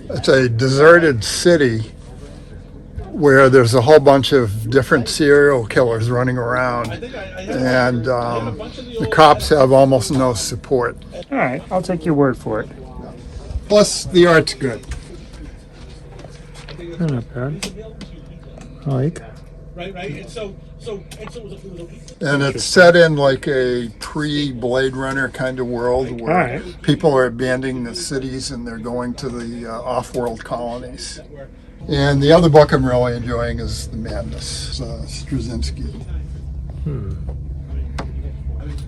It's a deserted city where there's a whole bunch of different serial killers running around, and the cops have almost no support. All right, I'll take your word for it. Plus, the art's good. Not bad. I like. And it's set in like a pre-Blade Runner kind of world where people are abandoning the cities and they're going to the off-world colonies. And the other book I'm really enjoying is The Madness, Straczynski.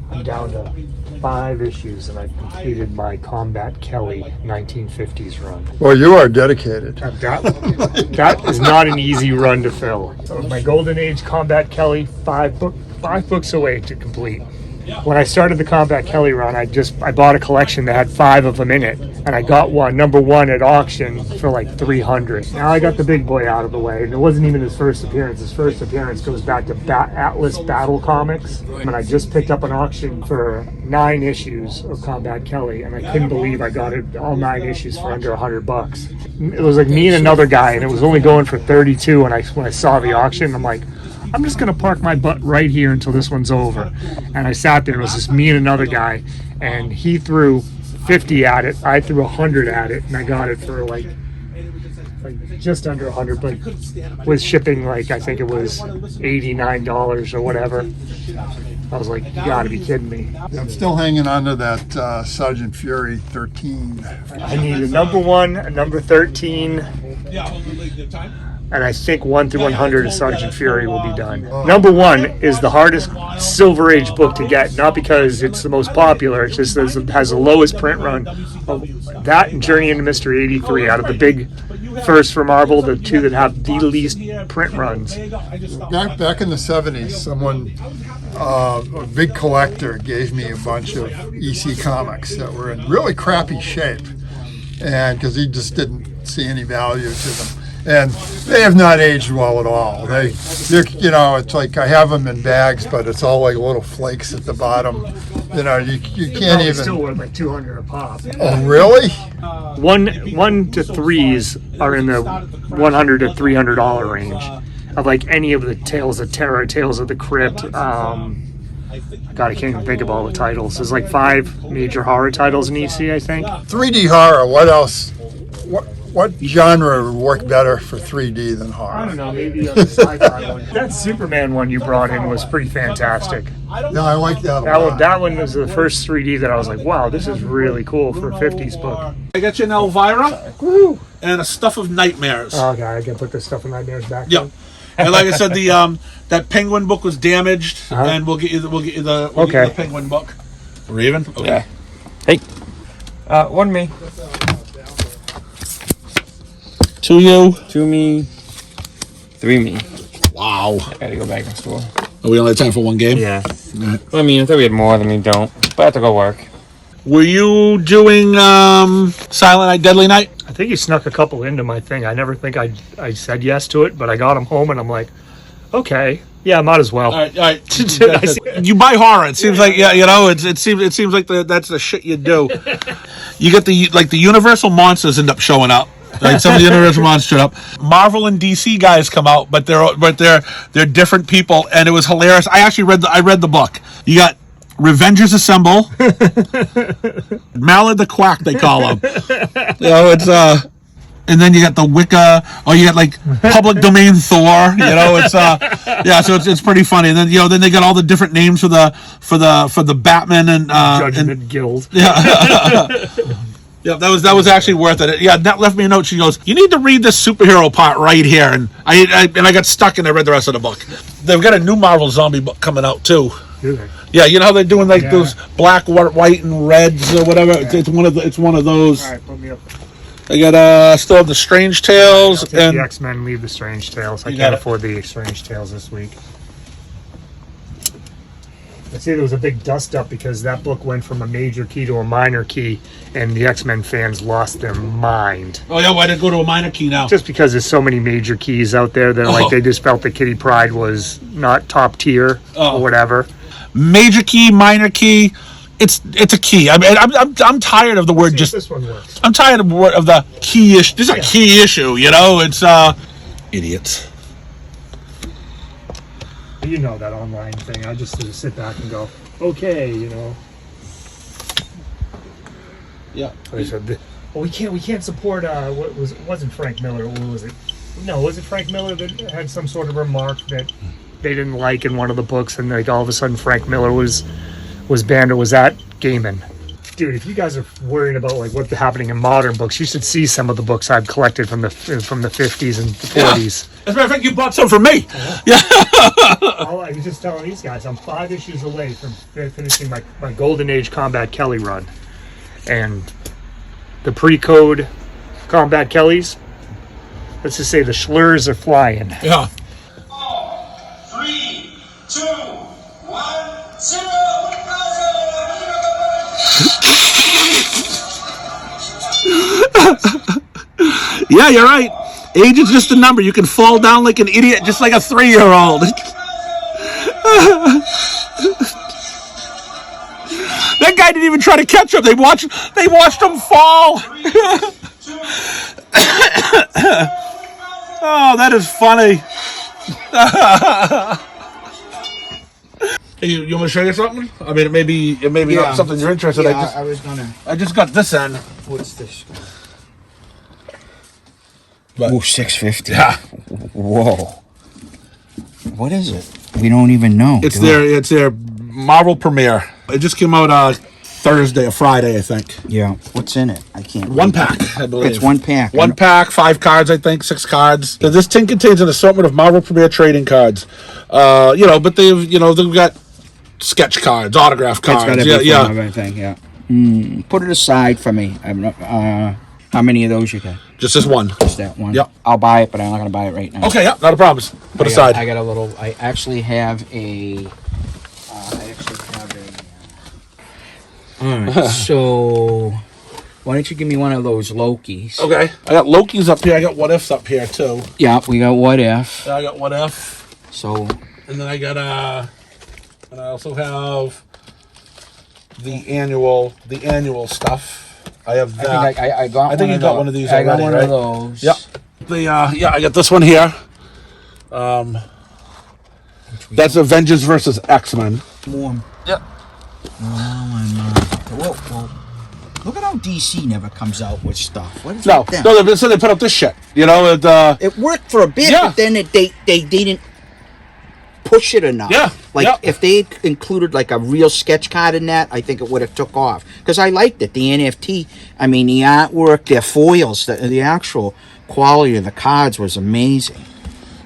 I'm down to 5 issues, and I've completed my Combat Kelly 1950s run. Well, you are dedicated. That is not an easy run to fill. My Golden Age Combat Kelly, 5 books away to complete. When I started the Combat Kelly run, I bought a collection that had 5 of them in it, and I got number 1 at auction for like $300. Now I got the big boy out of the way, and it wasn't even his first appearance. His first appearance goes back to Atlas Battle Comics, and I just picked up an auction for 9 issues of Combat Kelly, and I couldn't believe I got it all 9 issues for under $100. It was like me and another guy, and it was only going for $32. And when I saw the auction, I'm like, I'm just going to park my butt right here until this one's over. And I sat there. It was just me and another guy. And he threw 50 at it. I threw 100 at it. And I got it for like just under 100. But with shipping, like I think it was $89 or whatever. I was like, you got to be kidding me. I'm still hanging on to that Sergeant Fury 13. I need a number 1, a number 13. And I think 1 through 100 of Sergeant Fury will be done. Number 1 is the hardest Silver Age book to get, not because it's the most popular, it's just it has the lowest print run. That and Journey into Mystery 83 out of the big first for Marvel, the 2 that have the least print runs. Back in the 70s, someone, a big collector, gave me a bunch of EC comics that were in really crappy shape, and because he just didn't see any value to them. And they have not aged well at all. It's like I have them in bags, but it's all like little flakes at the bottom. You can't even. Still worth like $200 a pop. Oh, really? 1 to 3s are in the $100 to $300 range. Of like any of the Tales of Terror, Tales of the Crypt. God, I can't even think of all the titles. There's like 5 major horror titles in EC, I think. 3D horror. What else? What genre would work better for 3D than horror? I don't know, maybe a sci-fi one. That Superman one you brought in was pretty fantastic. Yeah, I like that a lot. That one was the first 3D that I was like, wow, this is really cool for a 50s book. I got you an Elvira. Woo. And a Stuff of Nightmares. Oh, okay, I gotta put the Stuff of Nightmares back. Yep. And like I said, the that Penguin book was damaged, and we'll get you the Penguin book. Raven. Okay. Yeah. Hey. 1 me. 2 you. 2 me. 3 me. Wow. I gotta go back in store. Are we only have time for 1 game? Yeah. Right. I mean, I thought we had more than we don't. But I have to go work. Were you doing Silent Night, Deadly Night? I think he snuck a couple into my thing. I never think I said yes to it, but I got him home and I'm like, okay, yeah, might as well. All right. You buy horror. It seems like it seems like that's the shit you do. You get the Universal monsters end up showing up. Like some of the Universal monsters showed up. Marvel and DC guys come out, but they're different people, and it was hilarious. I actually read the book. You got Revengers Assemble, Mallard the Quack, they call him. It's and then you got the Wicca, or you got like Public Domain Thor. So it's pretty funny. And then then they got all the different names for the Batman and Judgment Guild. Yeah. Yeah, that was actually worth it. Yeah, Nat left me a note. She goes, "You need to read this superhero part right here," and I got stuck and I read the rest of the book. They've got a new Marvel zombie book coming out too. Do they? Yeah, you know how they're doing those black, white, and reds or whatever. Yeah. It's one of those. All right, put me up. I got still have the Strange Tales and the X-Men. Leave the Strange Tales. I can't afford the Strange Tales this week. I see there was a big dust up because that book went from a major key to a minor key, and the X-Men fans lost their mind. Oh yeah, why did it go to a minor key now? Just because there's so many major keys out there that like they just felt that Kitty Pryde was not top tier or whatever. Major key, minor key, it's a key. I mean, I'm tired of the word See if just. this one works. I'm tired of the key issue. This is a key issue, you know. It's idiots. You know that online thing. I just sit back and go, okay, you know. Yeah. They said, well, we can't support. What was it? Wasn't Frank Miller? What was it? No, was it Frank Miller that had some sort of remark that they didn't like in one of the books, and like all of a sudden Frank Miller was banned, or was that Gaiman? Dude, if you guys are worried about like what's happening in modern books, you should see some of the books I've collected from the 50s and the 40s. As a matter of fact, you bought some for me. Yeah. I was just telling these guys, I'm 5 issues away from finishing my Golden Age Combat Kelly run, and the pre-code Combat Kellys. Let's just say the slurs are flying. Yeah. 3, 2, 1, 0. Yeah, you're right. Age is just a number. You can fall down like an idiot, just like a 3-year-old. That guy didn't even try to catch him. They watched him fall. Oh, that is funny. Hey, you want me to show you something? I mean, it may be not something you're interested in. I just got this in. What's this? But, Oh, 650. yeah. Whoa. What is it? We don't even know. It's their Marvel premiere. It just came out Thursday or Friday, I think. Yeah. What's in it? I can't. One pack, I believe. It's one pack. One pack, 5 cards, I think, 6 cards. So this tin contains an assortment of Marvel Premiere trading cards. But they've got sketch cards, autograph It's cards. got Yeah. everything. Yeah. Put it aside for me. How many of those you got? Just this one. Just that one. Yep. I'll buy it, but I'm not gonna buy it right now. Okay, yeah, not a problem. Put aside. I got a little. I actually have a. All right. So, why don't you give me one of those Lokis? Okay. I got Loki's up here. I got What Ifs up here, too. Yeah, we got What If. I got What If. So, And then I got and I also have the annual stuff. I have that. I got. I think you got one of these already, I got one right? of those. Yep. I got this one here. That's Avengers versus X-Men. Warm. Yep. Whoa. Look at how DC never comes out with stuff. What is No, with them? so they put up this shit. It It worked for a bit, Yeah. but then they didn't push it enough. Yeah, Like yeah. if they had included like a real sketch card in that, I think it would have took off. Because I liked it. The NFT, I mean, the artwork, their foils, the actual quality of the cards was amazing.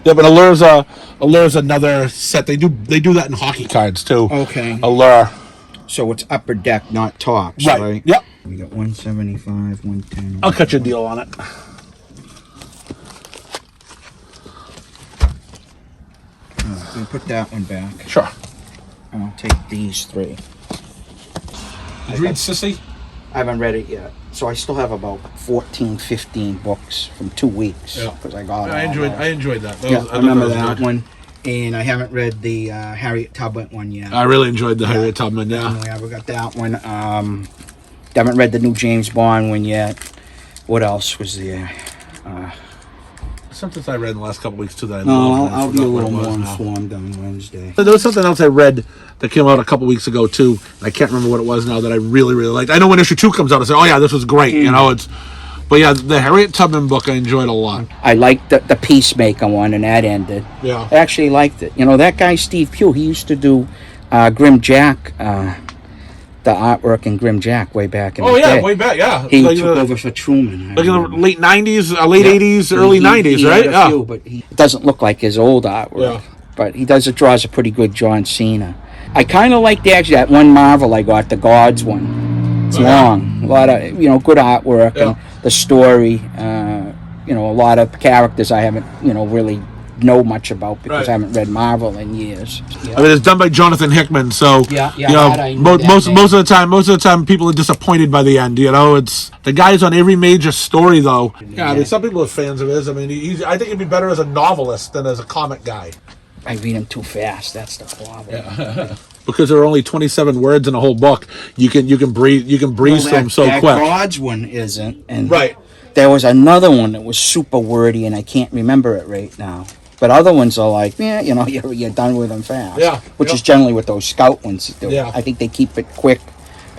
Yeah, but Allure's another set. They do that in hockey cards too. Okay. Allure. So it's upper deck, not tops, Right. right? Yep. We got 175, 110. I'll cut you a deal on it. We'll put that one back. Sure. And I'll take these 3. Did you read Sissy? I haven't read it yet. So I still have about 14, 15 books from 2 weeks. Yeah. Because I got I all enjoyed those. that. Yeah, I remember that one. one. And I haven't read the Harriet Tubman one yet. I really enjoyed the Harriet Tubman. Yeah. Yeah, we got that one. Haven't read the new James Bond one yet. What else was there? Something I read in the last couple weeks too that I No, loved. I'll be a little more now. informed on Wednesday. There was something else I read that came out a couple weeks ago too. I can't remember what it was now that I really, really liked. I know when issue 2 comes out, I say, "Oh yeah, this was great." But yeah, the Harriet Tubman book I enjoyed a lot. I liked the Peacemaker one, and that ended. Yeah. I actually liked it. That guy Steve Pugh, he used to do Grim Jack, the artwork in Grim Jack way back in the day. way back, yeah. He took over for Truman. Like in the late 90s, late 80s, early 90s, he right? had a Yeah. few, but it doesn't look like his old artwork. Yeah. But he draws a pretty good John Cena. I kind of like that one Marvel I got, the Gods one. It's long. A lot of, good artwork and the story. A lot of characters I haven't, really know much about because I haven't read Marvel in years. Yeah. I mean, it's done by Jonathan Hickman, so that I knew that most name. of the time, people are disappointed by the end. It's the guy's on every major story, though. Yeah, I mean, some people are fans of his. I mean, I think he'd be better as a novelist than as a comic guy. I read him too fast. That's the problem. because there are only 27 words in a whole book. You can breeze through them so that quick. God's one isn't. And Right. there was another one that was super wordy, and I can't remember it right now. But other ones are like, yeah, you know, you're done with them fast. Yeah, Which yeah. is generally what those scout ones do. Yeah. I think they keep it quick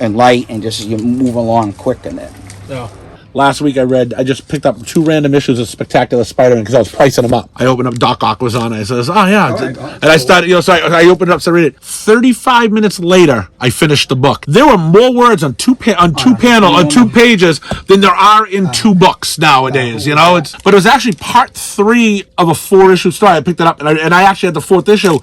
and light, and just you move along quick in it. Yeah. Last week I just picked up 2 random issues of Spectacular Spider-Man because I was pricing them up. I opened up, Doc Ock was on it. I says, oh yeah. And I started, so I opened it up, started reading it. 35 minutes later, I finished the book. There were more words on two pages than there are in 2 books nowadays, you know? But it was actually part 3 of a 4-issue story. I picked it up, and I actually had the 4th issue.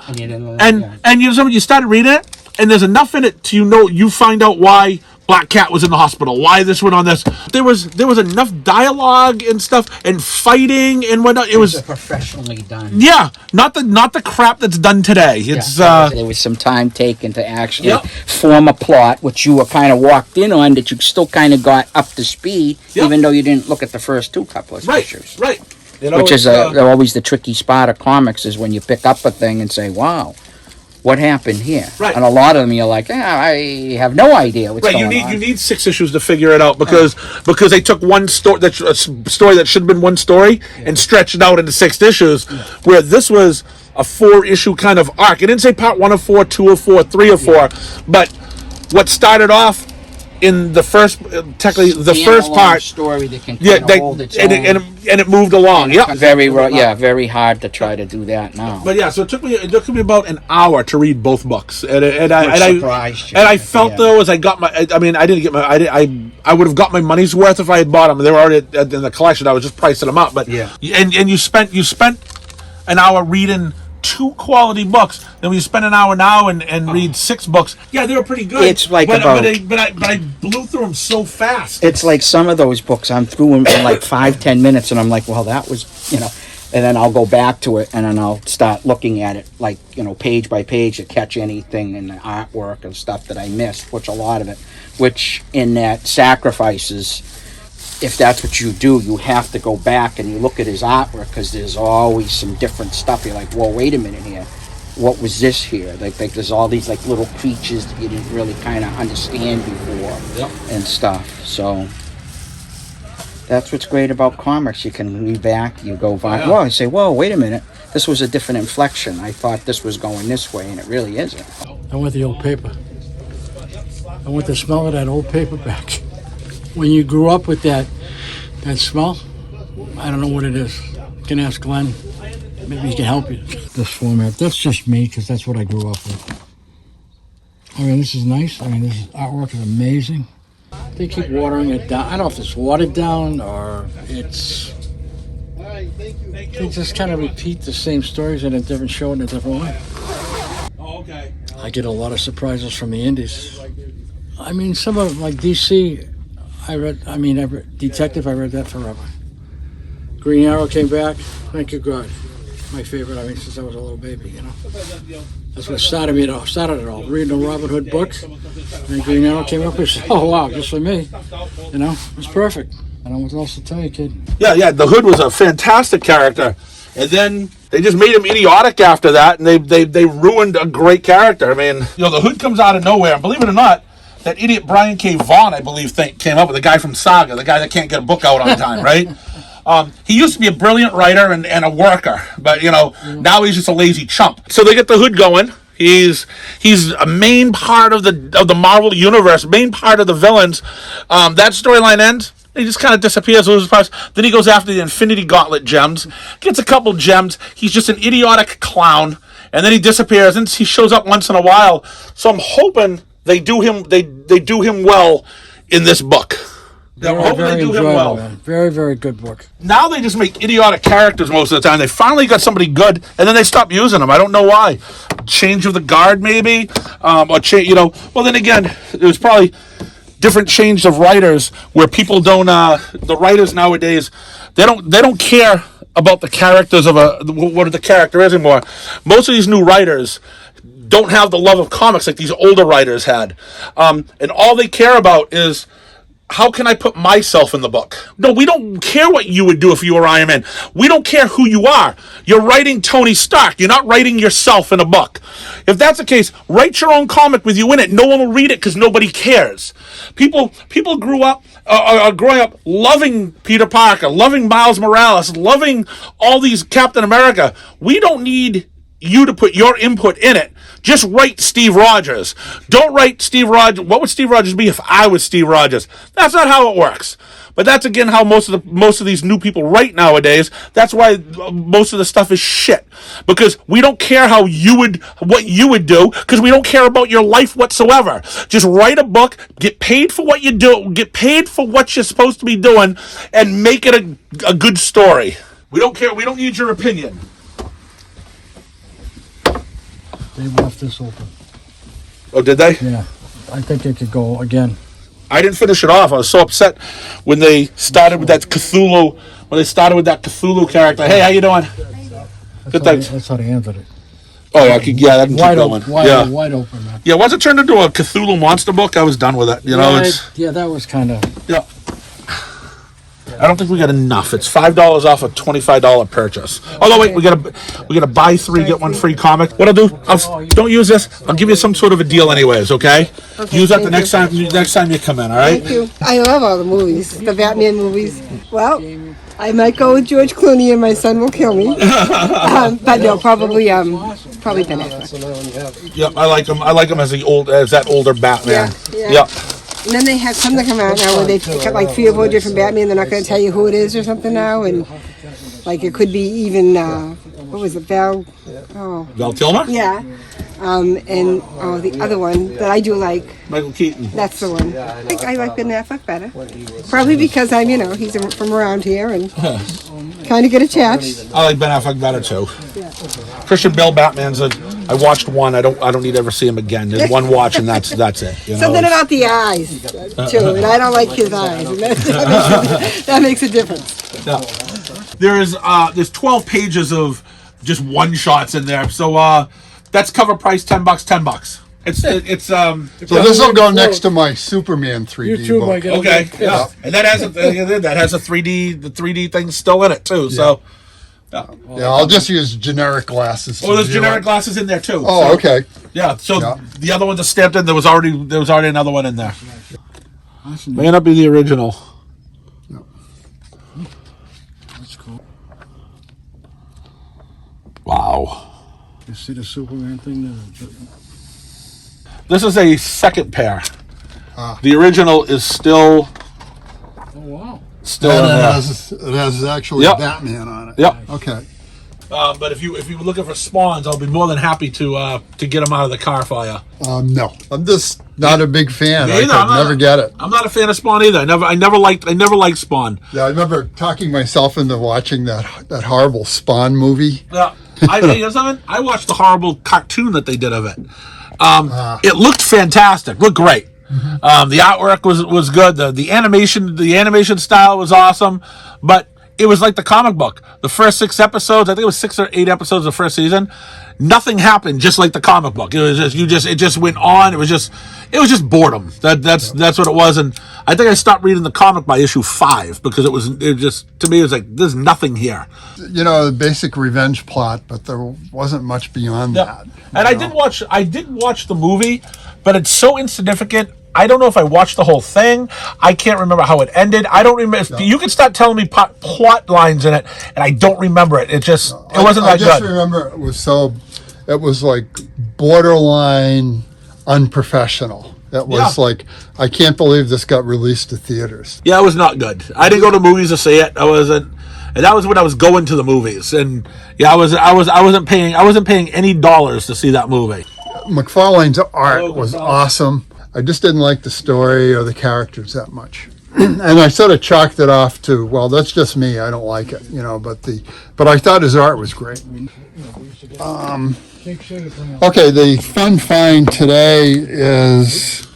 And you started reading it, and there's enough in it to you find out why Black Cat was in the hospital, why this went on this. There was enough dialogue and stuff and fighting and whatnot. It was professionally done. Yeah, not the crap that's done today. It's there was some time taken to actually form a plot, which you were kind of walked in on, that you still kind of got up to speed, even though you didn't look at the first 2 couple of issues. Right. You know, which is always the tricky spot of comics, is when you pick up a thing and say, wow, what happened here? Right. And a lot of them you're like, I have no idea what's going on. You need 6 issues to figure it out because they took one story that should have been one story and stretched it out into 6 issues, where this was a 4-issue kind of arc. It didn't say part 1 of 4, 2 of 4, 3 of 4, but what started off in the first, technically the first part, story that can hold its own. And it moved along. Yeah, very hard to try to do that now. But yeah, so it took me about an hour to read both books, and I felt though, as I got my, I didn't get my, I would have got my money's worth if I had bought them. They were already in the collection. I was just pricing them up. But and you spent an hour reading 2 quality books, then you spend an hour now and read 6 books. Yeah, they were pretty good. It's like but I blew through them so fast. It's like some of those books I'm through in like 5-10 minutes, and I'm like, well, that was, and then I'll go back to it, and then I'll start looking at it like, page by page to catch anything in the artwork and stuff that I missed, which a lot of it, which in that sacrifices. If that's what you do, you have to go back and you look at his artwork, because there's always some different stuff. You're like, whoa, wait a minute here. What was this here? Like there's all these like little creatures that you didn't really kind of understand before and stuff. So that's what's great about comics. You can read back, you go back, well, you say, whoa, wait a minute. This was a different inflection. I thought this was going this way, and it really isn't. I want the old paper. I want the smell of that old paperback. When you grew up with that smell, I don't know what it is. You can ask Glenn. Maybe he can help you. This format, that's just me, because that's what I grew up with. This is nice. This artwork is amazing. They keep watering it down. I don't know if it's watered down or it's... They just kind of repeat the same stories in a different show in a different way. Oh, okay. I get a lot of surprises from the indies. Some of them, like DC... I read Detective, I read that forever. Green Arrow came back, thank you God. My favorite, since I was a little baby, That's what started it all. Reading the Robin Hood books, and Green Arrow came up and said, oh wow, just for me. It's perfect. I don't know what else to tell you, kid. Yeah, the Hood was a fantastic character. And then they just made him idiotic after that, and they ruined a great character. The Hood comes out of nowhere, and believe it or not, that idiot Brian K. Vaughan, I believe, came up with the guy from Saga, the guy that can't get a book out on time, right? He used to be a brilliant writer and a worker, but now he's just a lazy chump. So they get the Hood going. He's a main part of the Marvel universe, main part of the villains. That storyline ends. He just kind of disappears, loses parts. Then he goes after the Infinity Gauntlet gems, gets a couple gems. He's just an idiotic clown, and then he disappears. And he shows up once in a while. So I'm hoping they do him well in this book. Very enjoyable, man. Very, very good book. Now they just make idiotic characters most of the time. They finally got somebody good, and then they stop using them. I don't know why. Change of the guard, maybe, or change. Well, then again, it was probably different change of writers where people don't. The writers nowadays, they don't care about the characters of what the character is anymore. Most of these new writers don't have the love of comics like these older writers had, and all they care about is how can I put myself in the book? No, we don't care what you would do if you were Iron Man. We don't care who you are. You're writing Tony Stark. You're not writing yourself in a book. If that's the case, write your own comic with you in it. No one will read it because nobody cares. People grew up, are growing up loving Peter Parker, loving Miles Morales, loving all these Captain America. We don't need you to put your input in it. Just write Steve Rogers. Don't write Steve Rogers. What would Steve Rogers be if I was Steve Rogers? That's not how it works. But that's again how most of these new people write nowadays. That's why most of the stuff is shit. Because we don't care what you would do, because we don't care about your life whatsoever. Just write a book, get paid for what you do, get paid for what you're supposed to be doing, and make it a good story. We don't care. We don't need your opinion. They left this open. Oh, did they? Yeah, I think they could go again. I didn't finish it off. I was so upset when they started with that Cthulhu. When they started with that Cthulhu character. Hey, how you doing? Good, thanks. That's how they ended it. Oh, yeah, that can keep Wide going. open, wide open, man. Yeah, once it turned into a Cthulhu monster book, I was done with it. You know, that was kind of. Yeah. I don't think we got enough. It's $5 off a $25 purchase. Although wait, we gotta buy 3 get 1 free comic. What I'll do? Don't use this. I'll give you some sort of a deal, anyways. Okay? Use that the next time you come in. All right? Thank you. I love all the movies, the Batman movies. Well, I might go with George Clooney, and my son will kill me. But no, probably Ben Affleck. Yep, I like him. I like him as that older Batman. Yeah. Yep. And then they have something come out now where they've got like 3 or 4 different Batman. They're not going to tell you who it is or something now, and like it could be even what was it, Val Kilmer? Yeah. And the other one that I do like, Michael Keaton. that's the one. I think I like Ben Affleck better. Probably because I'm, he's from around here and kind of get attached. I like Ben Affleck better too. Christian Bale Batman's I watched one. I don't need to ever see him again. There's one watch and that's it. Something about the eyes too, and I don't like his eyes, and that makes a difference. Yeah. There's 12 pages of just one shots in there. So that's cover price $10. It's So this will go next to my Superman 3D too, book. Mike. okay. Yeah. And that has a 3D. The 3D thing's still in it too. So. Yeah, I'll just use generic glasses. Oh, there's generic glasses in there too. Oh, okay. Yeah. So Yeah. the other ones are stamped in. There was already another one in there. May not be the original. That's cool. Wow. You see the Superman thing? This is a second pair. Ah. The original is still Oh, wow. in And there. it has actually Yep. Batman on it. Yep. Okay. But if you were looking for spawns, I'll be more than happy to get them out of the car for you. No, I'm just not a big fan. Me I either. could never get it. I'm not a fan of Spawn either. I never liked Spawn. Yeah, I remember talking myself into watching that horrible Spawn movie. Yeah. You know something? I watched the horrible cartoon that they did of it. It looked fantastic. Looked great. The artwork was good. The animation style was awesome, but it was like the comic book. The first 6 episodes, I think it was 6 or 8 episodes of the first season. Nothing happened, just like the comic book. It was just it just went on. It was just boredom. That's what it was. And I think I stopped reading the comic by issue 5 because it just to me it was like there's nothing here. The basic revenge plot, but there wasn't much beyond that. And I did watch the movie, but it's so insignificant. I don't know if I watched the whole thing. I can't remember how it ended. I don't remember. You can start telling me plot lines in it, and I don't remember it. It wasn't that good. I just remember it was like borderline unprofessional. It was like, I can't believe this got released to theaters. Yeah, it was not good. I didn't go to movies to see it. And that was when I was going to the movies. And yeah, I wasn't paying any dollars to see that movie. McFarlane's art was awesome. I just didn't like the story or the characters that much. And I sort of chalked it off to, well, that's just me. I don't like it, but I thought his art was great. Okay, the fun find today is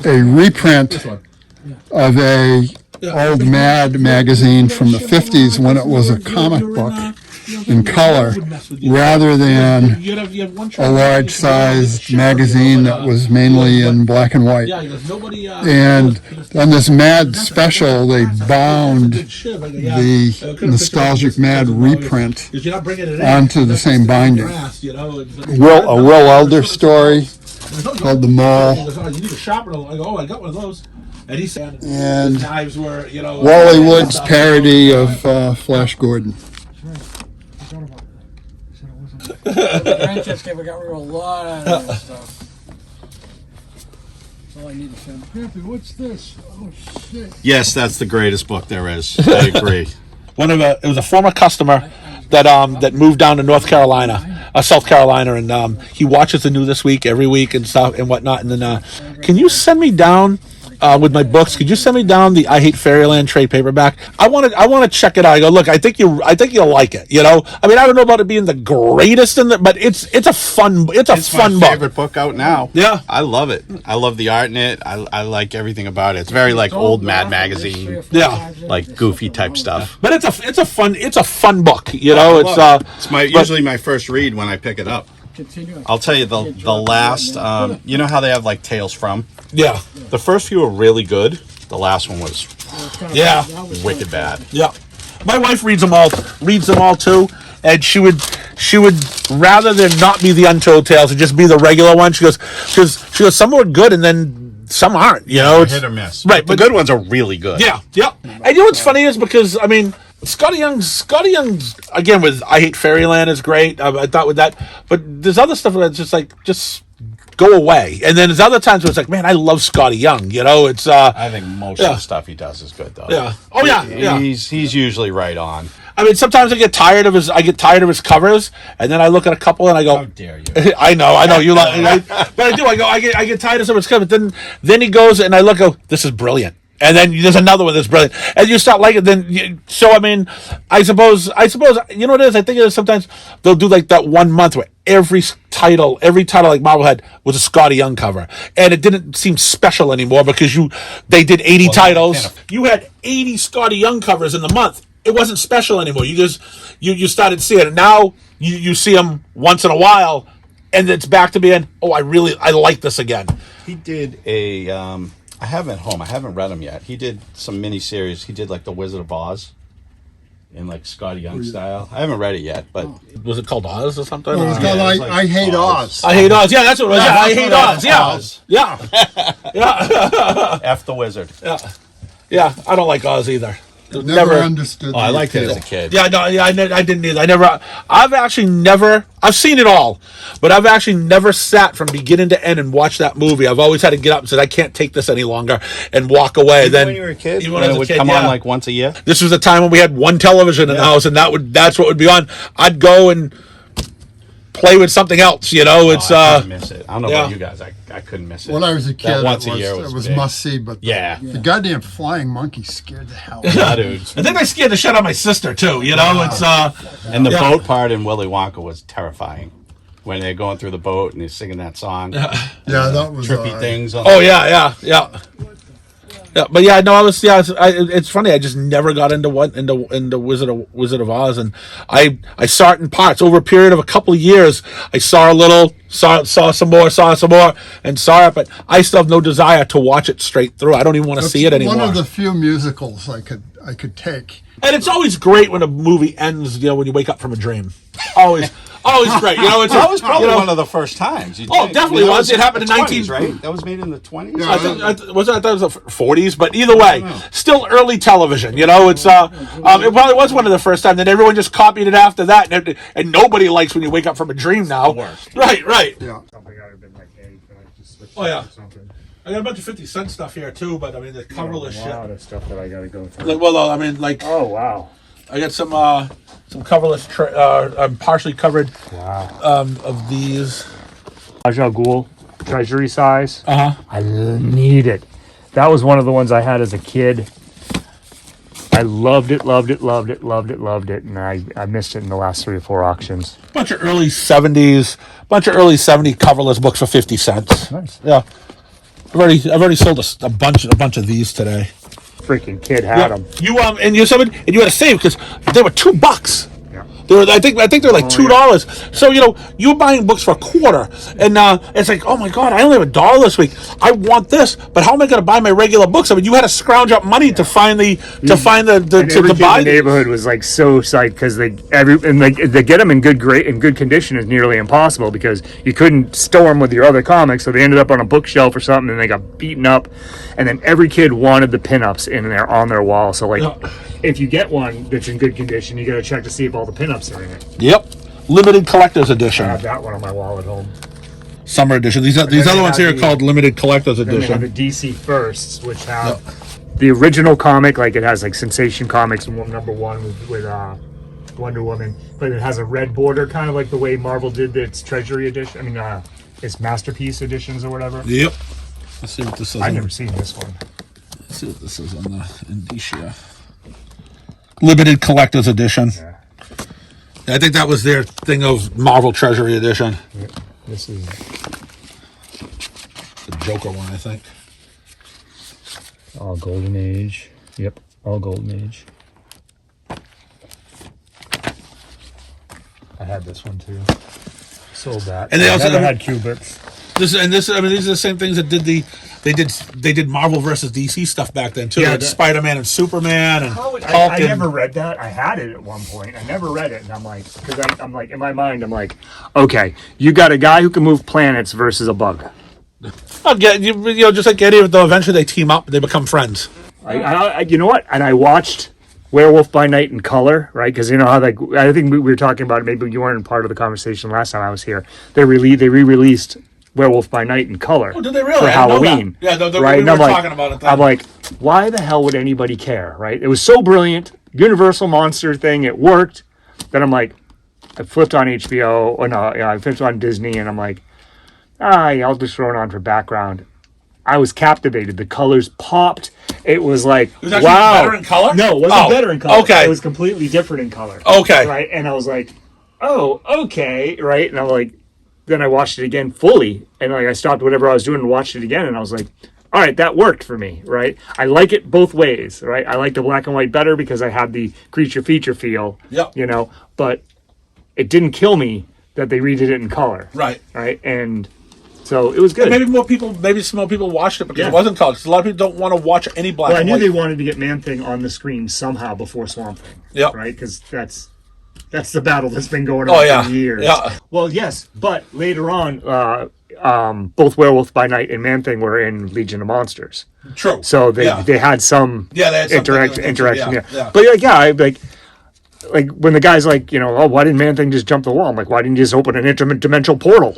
a reprint of a old Mad magazine from the 50s when it was a comic book. in color rather than a large-sized magazine that was mainly in black and white. And on this Mad special, they bound the nostalgic Mad reprint onto the same binding. A Will Elder story called The Mall. And Wally Wood's parody of Flash Gordon. Grandkids we got rid of a lot of that stuff. That's all I need to say. Grandpa, what's this? Oh shit. Yes, that's the greatest book there is. I agree. It was a former customer that moved down to South Carolina, and he watches the New This Week every week and stuff and whatnot. And then, can you send me down with my books? Could you send me down the I Hate Fairyland trade paperback? I want to check it out. I go, look, I think you'll like it. You know, I mean, I don't know about it being the greatest but it's a fun book. It's my favorite book out now. Yeah, I love it. I love the art in it. I like everything about it. It's very like old Mad magazine. Yeah, like goofy type stuff. but it's a fun book. You know, it's usually my first read when I pick it up. I'll tell you the last. You know how they have like Tales from. Yeah, the first few were really good. The last one was wicked bad. Yeah, my wife reads them all too, and she would rather there not be the Untold Tales and just be the regular one. She goes some are good and then some aren't. You know, it's hit or miss. Right, but the good ones are really good. Yeah. And you know what's funny is because I mean. Scotty Young's again with I Hate Fairyland is great. I thought with that, but there's other stuff that's just go away. And then there's other times where it's like, man, I love Scotty Young. You know, it's I think most of the stuff he does is good though. Yeah. Oh yeah. He's usually right on. I mean, sometimes I get tired of his covers, and then I look at a couple and I go, "How dare you?" I know you like, but I do. I get tired of some of his covers. Then he goes and I look, this is brilliant. And then there's another one that's brilliant, and you start liking it. So I mean, I suppose you know what it is. I think it is sometimes they'll do like that 1 month where every title like Marvel had was a Scotty Young cover, and it didn't seem special anymore because they did 80 titles. You had 80 Scotty Young covers in the month. It wasn't special anymore. You just started seeing it. Now you see them once in a while, and it's back to being I like this again. He did a. I have them at home. I haven't read them yet. He did some mini-series. He did like The Wizard of Oz in like Scotty Young style. I haven't read it yet, but... Was it called Oz or something? No, it was called I Hate Oz. I Hate Oz. Yeah, that's what it was. Yeah, I Hate Oz. Yeah. Oz. Yeah. F the Wizard. Yeah, I don't like Oz either. Never understood. I liked it as a kid. Yeah, no, I didn't either. I've seen it all, but I've actually never sat from beginning to end and watched that movie. I've always had to get up and say, I can't take this any longer and walk away. Even when you were a kid? Even when I was it a would kid, come on like once a year? This was the time when we had one television in the house, and that's what would be on. I'd go and play with something else, you know. I couldn't miss it. I don't know about you guys. I couldn't miss it. When I was a kid, once a year it was big. must see. But the goddamn flying monkey scared the hell out of me. Yeah, dude. I think I scared the shit out of my sister too. You know, it's and the boat part in Willy Wonka was terrifying. When they're going through the boat and they're singing that song. Yeah, that was trippy things. Yeah, but yeah, no, it's funny. I just never got into Wizard of Oz, and I saw it in parts over a period of a couple of years. I saw a little, saw some more, and saw it, but I still have no desire to watch it straight through. I don't even want to see it anymore. One of the few musicals I could take. And it's always great when a movie ends, you know, when you wake up from a dream. Always great. You know, that was probably one of the first times. Definitely was. It happened in 19... right? That was made in the 20s? Yeah, I thought it was the 40s, but either way, still early television. You know, it's it probably was one of the first times. Then everyone just copied it after that, and nobody likes when you wake up from a dream now. Right. Yeah. Oh yeah. I got a bunch of 50 Cent stuff here too, but I mean the coverless shit. A lot of stuff that I got to go through. Oh wow. I got some coverless, partially covered. Wow. Of these. Raja Ghul, treasury size. I need it. That was one of the ones I had as a kid. I loved it, and I missed it in the last 3 or 4 auctions. Bunch of early 70s coverless books for 50 cents. Nice. Yeah. I've already sold a bunch of these today. Freaking kid had them. You had to save because they were $2. Yeah. I think they're like $2. So you're buying books for a quarter, and it's like, oh my god, I only have $1 this week. I want this, but how am I going to buy my regular books? I mean, you had to scrounge up money to find the And every kid buy in the neighborhood was like so psyched because they get them in good condition is nearly impossible because you couldn't store them with your other comics, so they ended up on a bookshelf or something, and they got beaten up. And then every kid wanted the pinups in there on their wall. So if you get one that's in good condition, you got to check to see if all the pinups are in it. Yep, limited collector's edition. I have that one on my wall at home. Summer edition. These other ones here are called limited collector's Then they edition. have the DC Firsts, which have the original comic, like it has like Sensation Comics number 1 with Wonder Woman, but it has a red border, kind of like the way Marvel did its Treasury edition. I mean, its Masterpiece editions or whatever. Yep. Let's see what this is. I've never seen this one. Let's see what this is on the Indicia. Limited collector's edition. Yeah. I think that was their thing of Marvel Treasury edition. Yep. This is The Joker one, I think. all Golden Age. Yep, all Golden Age. I had this one too. Sold that. And they also never had Cubits. These are the same things that they did Marvel versus DC stuff back then too. Yeah, like Spider-Man and Superman and Hulk. I never read that. I had it at one point. I never read it, and I'm like, because I'm like in my mind, I'm like, okay, you got a guy who can move planets versus a bug. I'll get just like Eddie, though. Eventually they team up, they become friends. I you know what? And I watched Werewolf by Night in color, right? Because you know how I think we were talking about it. Maybe you weren't part of the conversation last time I was here. They re-released Werewolf by Night in color. Oh, did they really? For I didn't know Halloween. that. Yeah, right? we were talking about it then. I'm like, why the hell would anybody care, right? It was so brilliant. Universal monster thing. It worked. Then I'm like, I flipped on HBO. Or no, I flipped on Disney, and I'm like, yeah, I'll just throw it on for background. I was captivated. The colors popped. It was like, It was actually wow. better in color? No, it wasn't better in color. Okay. It was completely different in color. Okay. Right? And I was like, oh, okay. Right? And I'm like, then I watched it again fully. And like I stopped whatever I was doing and watched it again. And I was like, all right, that worked for me. Right? I like it both ways. Right? I like the black and white better because I had the creature feature feel. Yep. You know, but it didn't kill me that they redid it in color. Right. Right? And so it was good. And maybe some more people watched it because it wasn't color. Because a lot of people don't want to watch any black Well, I and knew white. they wanted to get Man-Thing on the screen somehow before Swamp Thing. Yep. Right? Because that's the battle that's been going on for years. Yeah. Well, yes, but later on, both Werewolf by Night and Man-Thing were in Legion of Monsters. True. So they had some they had some interaction. yeah. But I like when the guy's like, oh, why didn't Man-Thing just jump the wall? I'm like, why didn't you just open an interdimensional portal?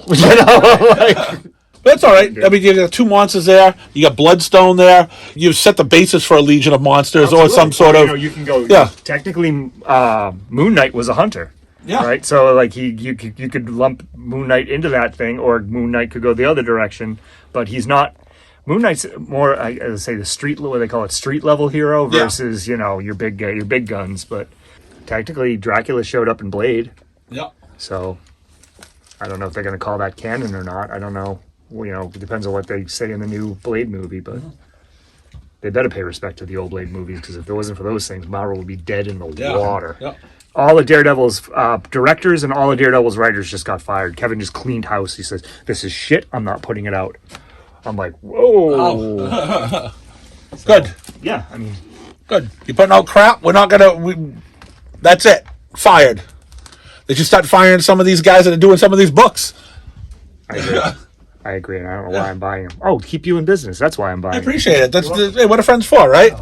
That's all right. I mean, you got 2 monsters there. You got Bloodstone there. You've set the basis for a Legion of Monsters or some sort of. You can go. Yeah. Technically, Moon Knight was a hunter. Yeah. Right. So like you could lump Moon Knight into that thing, or Moon Knight could go the other direction. But he's not. Moon Knight's more, I say, the street, what they call it, street level hero versus your big guns. But technically, Dracula showed up in Blade. Yeah. So I don't know if they're going to call that canon or not. I don't know. It depends on what they say in the new Blade movie, but they better pay respect to the old Blade movies, because if it wasn't for those things, Marvel would be dead in the water. Yeah. All the Daredevil's directors and all the Daredevil's writers just got fired. Kevin just cleaned house. He says, "This is shit. I'm not putting it out." I'm like, whoa. Good. Yeah, I mean, Good. You're putting out crap. We're not gonna. That's it. Fired. They should start firing some of these guys that are doing some of these books. I agree. I agree, and I don't know why I'm buying them. Oh, keep you in business. That's why I'm buying I them. appreciate it. That's hey, what are friends for, right?